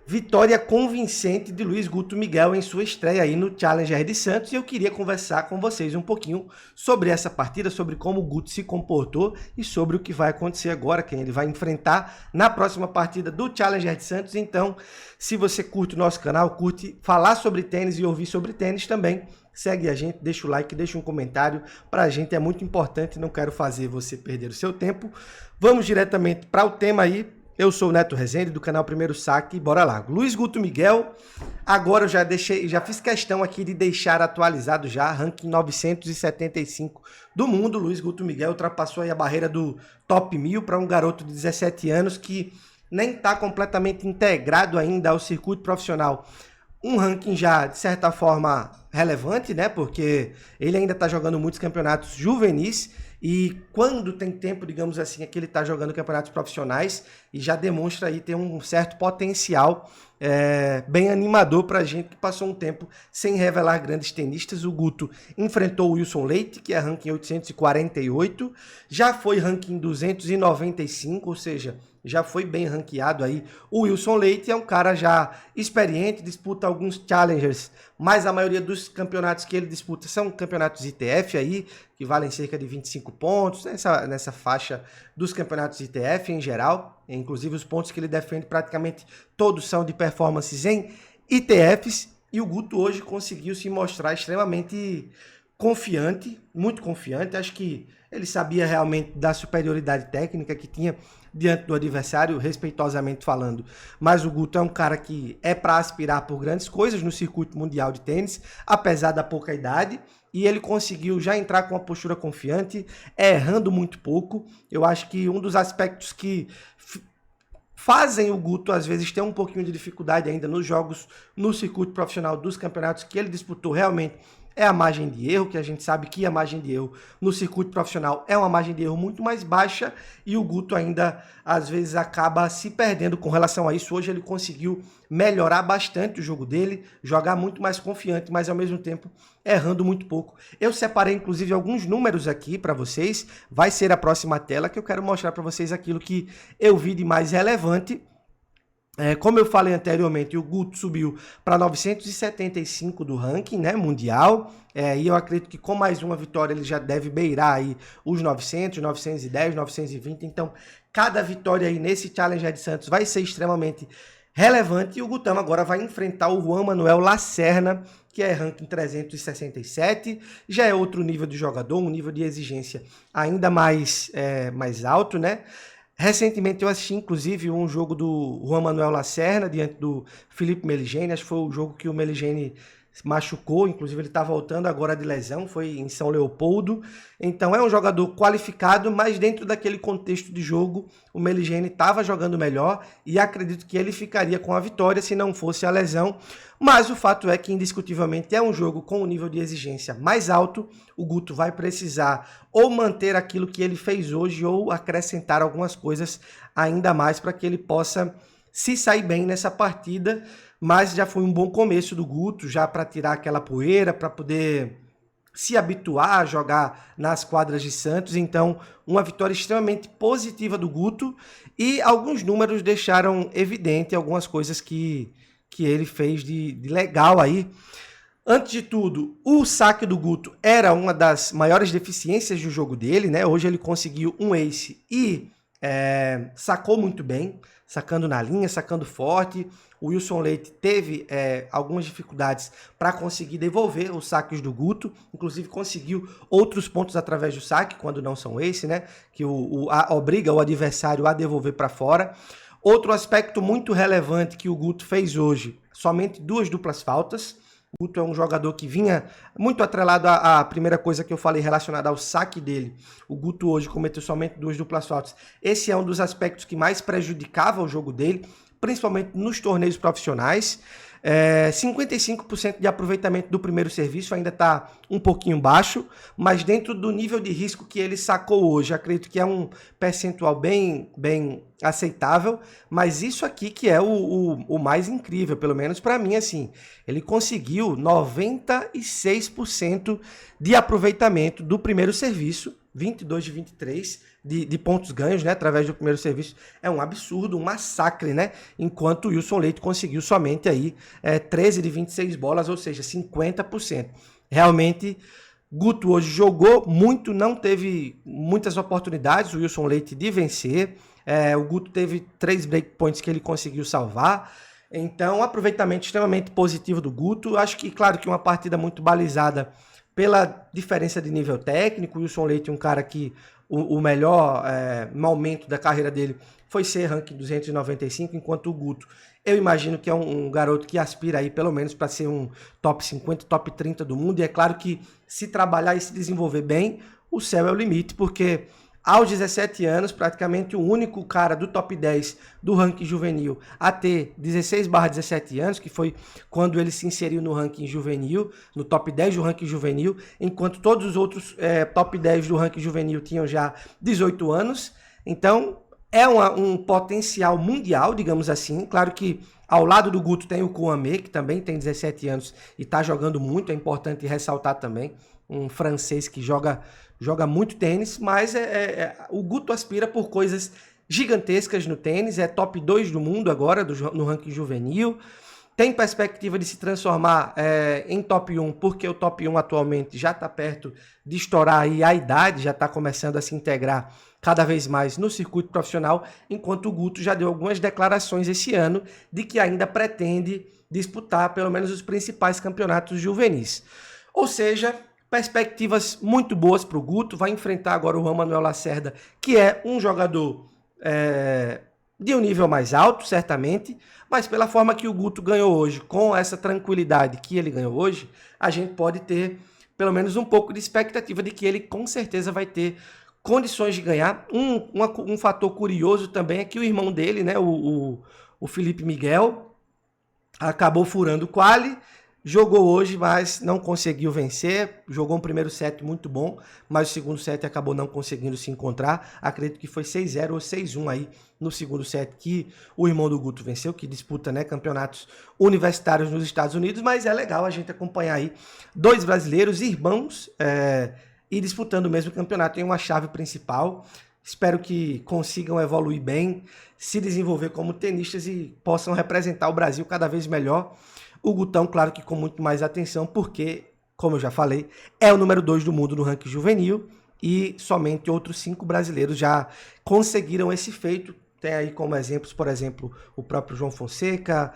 Vitória convincente de Luiz Guto Miguel em sua estreia aí no Challenger de Santos, e eu queria conversar com vocês um pouquinho sobre essa partida, sobre como o Guto se comportou e sobre o que vai acontecer agora, quem ele vai enfrentar na próxima partida do Challenger de Santos. Então, se você curte o nosso canal, curte falar sobre tênis e ouvir sobre tênis também, segue a gente, deixa o like, deixa um comentário, pra gente é muito importante, não quero fazer você perder o seu tempo. Vamos diretamente para o tema aí. Eu sou o Neto Rezende, do canal Primeiro Saque, bora lá. Luiz Guto Miguel, agora eu já fiz questão aqui de deixar atualizado já, ranking 975 do mundo. Luiz Guto Miguel ultrapassou aí a barreira do top 1000 para um garoto de 17 anos que nem está completamente integrado ainda ao circuito profissional. Um ranking já, de certa forma, relevante, né? Porque ele ainda está jogando muitos campeonatos juvenis e quando tem tempo, digamos assim, é que ele está jogando campeonatos profissionais e já demonstra aí ter um certo potencial bem animador para a gente que passou um tempo sem revelar grandes tenistas. O Guto enfrentou o Wilson Leite, que é ranking 848, já foi ranking 295, ou seja, já foi bem ranqueado aí. O Wilson Leite é um cara já experiente, disputa alguns challengers, mas a maioria dos campeonatos que ele disputa são campeonatos ITF aí, que valem cerca de 25 pontos, nessa faixa dos campeonatos ITF em geral. Inclusive os pontos que ele defende praticamente todos são de performances em ITFs, e o Guto hoje conseguiu se mostrar extremamente confiante, muito confiante. Acho que ele sabia realmente da superioridade técnica que tinha diante do adversário, respeitosamente falando. Mas o Guto é um cara que é para aspirar por grandes coisas no circuito mundial de tênis, apesar da pouca idade, e ele conseguiu já entrar com uma postura confiante, errando muito pouco. Eu acho que um dos aspectos que fazem o Guto, às vezes, ter um pouquinho de dificuldade ainda nos jogos, no circuito profissional dos campeonatos que ele disputou realmente, é a margem de erro, que a gente sabe que a margem de erro no circuito profissional é uma margem de erro muito mais baixa, e o Guto ainda, às vezes, acaba se perdendo com relação a isso. Hoje ele conseguiu melhorar bastante o jogo dele, jogar muito mais confiante, mas ao mesmo tempo errando muito pouco. Eu separei, inclusive, alguns números aqui para vocês, vai ser a próxima tela, que eu quero mostrar para vocês aquilo que eu vi de mais relevante. Como eu falei anteriormente, o Guto subiu para 975 do ranking, né, mundial, e eu acredito que com mais uma vitória ele já deve beirar aí os 900, 910, 920, então cada vitória aí nesse Challenger de Santos vai ser extremamente relevante, e o Gutão agora vai enfrentar o Juan Manuel Lacerna, que é ranking 367, já é outro nível de jogador, um nível de exigência ainda mais alto, né? Recentemente eu assisti, inclusive, um jogo do Juan Manuel Lacerna diante do Felipe Meligeni. Acho que foi o jogo que o Meligeni machucou, inclusive ele está voltando agora de lesão, foi em São Leopoldo. Então é um jogador qualificado, mas dentro daquele contexto de jogo, o Meligeni estava jogando melhor e acredito que ele ficaria com a vitória se não fosse a lesão. Mas o fato é que, indiscutivelmente, é um jogo com um nível de exigência mais alto. O Guto vai precisar ou manter aquilo que ele fez hoje ou acrescentar algumas coisas ainda mais para que ele possa se sair bem nessa partida. Mas já foi um bom começo do Guto, já para tirar aquela poeira, para poder se habituar a jogar nas quadras de Santos. Então, uma vitória extremamente positiva do Guto, e alguns números deixaram evidente algumas coisas que ele fez de legal aí. Antes de tudo, o saque do Guto era uma das maiores deficiências do jogo dele, né? Hoje ele conseguiu um ace e sacou muito bem, sacando na linha, sacando forte. O Wilson Leite teve algumas dificuldades para conseguir devolver os saques do Guto, inclusive conseguiu outros pontos através do saque, quando não são ace, né? Que obriga o adversário a devolver para fora. Outro aspecto muito relevante que o Guto fez hoje, somente 2 duplas faltas. O Guto é um jogador que vinha muito atrelado à primeira coisa que eu falei relacionada ao saque dele. O Guto hoje cometeu somente 2 duplas faltas. Esse é um dos aspectos que mais prejudicava o jogo dele, principalmente nos torneios profissionais. 55% de aproveitamento do primeiro serviço, ainda está um pouquinho baixo, mas dentro do nível de risco que ele sacou hoje, acredito que é um percentual bem aceitável, mas isso aqui que é o mais incrível, pelo menos para mim, assim, ele conseguiu 96% de aproveitamento do primeiro serviço, 22 de 23 de pontos ganhos, né, através do primeiro serviço. É um absurdo, um massacre, né? Enquanto o Wilson Leite conseguiu somente aí 13 de 26 bolas, ou seja, 50%. Realmente, Guto hoje jogou muito, não teve muitas oportunidades, o Wilson Leite, de vencer. O Guto teve 3 breakpoints que ele conseguiu salvar. Então, aproveitamento extremamente positivo do Guto. Acho que, claro, que uma partida muito balizada pela diferença de nível técnico. O Wilson Leite, um cara que o melhor momento da carreira dele foi ser ranking 295, enquanto o Guto, eu imagino que é um garoto que aspira aí pelo menos para ser um top 50, top 30 do mundo. E é claro que se trabalhar e se desenvolver bem, o céu é o limite, porque aos 17 anos, praticamente o único cara do top 10 do ranking juvenil a ter 16/17 anos, que foi quando ele se inseriu no ranking juvenil, no top 10 do ranking juvenil, enquanto todos os outros top 10 do ranking juvenil tinham já 18 anos. Então, é um potencial mundial, digamos assim. Claro que ao lado do Guto tem o Kouamé, que também tem 17 anos e está jogando muito, é importante ressaltar também. Um francês que joga muito tênis, mas o Guto aspira por coisas gigantescas no tênis, é top 2 do mundo agora, no ranking juvenil, tem perspectiva de se transformar em top 1, porque o top 1 atualmente já está perto de estourar aí a idade, já está começando a se integrar cada vez mais no circuito profissional, enquanto o Guto já deu algumas declarações esse ano de que ainda pretende disputar pelo menos os principais campeonatos juvenis. Ou seja, perspectivas muito boas para o Guto. Vai enfrentar agora o Juan Manuel Lacerda, que é um jogador de um nível mais alto, certamente, mas pela forma que o Guto ganhou hoje, com essa tranquilidade que ele ganhou hoje, a gente pode ter pelo menos um pouco de expectativa de que ele com certeza vai ter condições de ganhar. Um fator curioso também é que o irmão dele, né, o Felipe Miguel, acabou furando o quali, jogou hoje, mas não conseguiu vencer. Jogou um primeiro set muito bom, mas o segundo set acabou não conseguindo se encontrar. Acredito que foi 6-0 ou 6-1 aí no segundo set que o irmão do Guto venceu, que disputa, né, campeonatos universitários nos Estados Unidos. Mas é legal a gente acompanhar aí dois brasileiros, irmãos, e disputando o mesmo campeonato em uma chave principal. Espero que consigam evoluir bem, se desenvolver como tenistas e possam representar o Brasil cada vez melhor. O Gutão, claro que com muito mais atenção, porque, como eu já falei, é o número 2 do mundo no ranking juvenil e somente outros 5 brasileiros já conseguiram esse feito. Tem aí como exemplos, por exemplo, o próprio João Fonseca,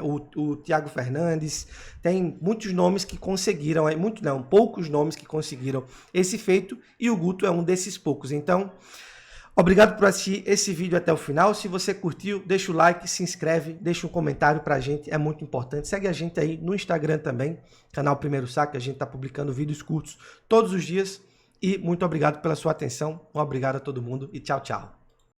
o Thiago Fernandes. Tem muitos nomes que conseguiram, poucos nomes que conseguiram esse feito, e o Guto é um desses poucos. Então, obrigado por assistir esse vídeo até o final. Se você curtiu, deixa o like, se inscreve, deixa um comentário pra gente, é muito importante. Segue a gente aí no Instagram também, canal Primeiro Saque, a gente tá publicando vídeos curtos todos os dias. E muito obrigado pela sua atenção, obrigado a todo mundo e tchau, tchau.